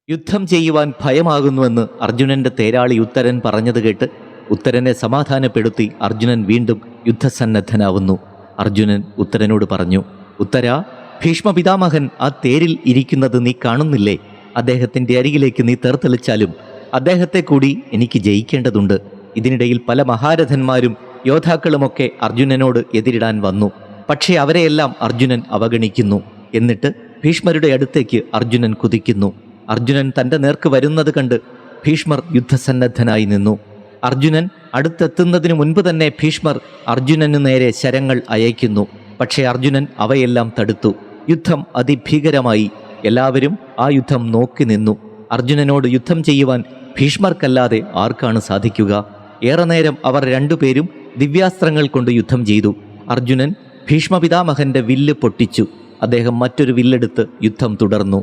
യുദ്ധം ചെയ്യുവാൻ ഭയമാകുന്നുവെന്ന് അർജുനന്റെ തേരാളി ഉത്തരൻ പറഞ്ഞത് കേട്ട് ഉത്തരനെ സമാധാനപ്പെടുത്തി അർജുനൻ വീണ്ടും യുദ്ധസന്നദ്ധനാവുന്നു. അർജുനൻ ഉത്തരനോട് പറഞ്ഞു, ഉത്തരാ, ഭീഷ്മപിതാമഹൻ ആ തേരിൽ ഇരിക്കുന്നത് നീ കാണുന്നില്ലേ? അദ്ദേഹത്തിൻ്റെ അരികിലേക്ക് നീ തെളിച്ചാലും അദ്ദേഹത്തെ കൂടി എനിക്ക് ജയിക്കേണ്ടതുണ്ട്. ഇതിനിടയിൽ പല മഹാരഥന്മാരും യോദ്ധാക്കളുമൊക്കെ അർജുനനോട് എതിരിടാൻ വന്നു. പക്ഷേ അവരെയെല്ലാം അർജുനൻ അവഗണിക്കുന്നു. എന്നിട്ട് ഭീഷ്മരുടെ അടുത്തേക്ക് അർജുനൻ കുതിക്കുന്നു. അർജുനൻ തൻ്റെ നേർക്ക് വരുന്നത് കണ്ട് ഭീഷ്മർ യുദ്ധസന്നദ്ധനായി നിന്നു. അർജുനൻ അടുത്തെത്തുന്നതിന് മുൻപ് തന്നെ ഭീഷ്മർ അർജുനനു നേരെ ശരങ്ങൾ അയയ്ക്കുന്നു. പക്ഷേ അർജുനൻ അവയെല്ലാം തടുത്തു. യുദ്ധം അതിഭീകരമായി. എല്ലാവരും ആ യുദ്ധം നോക്കി നിന്നു. അർജുനനോട് യുദ്ധം ചെയ്യുവാൻ ഭീഷ്മർക്കല്ലാതെ ആർക്കാണ് സാധിക്കുക? ഏറെ നേരം അവർ രണ്ടുപേരും ദിവ്യാസ്ത്രങ്ങൾ കൊണ്ട് യുദ്ധം ചെയ്തു. അർജുനൻ ഭീഷ്മപിതാമഹന്റെ വില്ല് പൊട്ടിച്ചു. അദ്ദേഹം മറ്റൊരു വില്ലെടുത്ത് യുദ്ധം തുടർന്നു.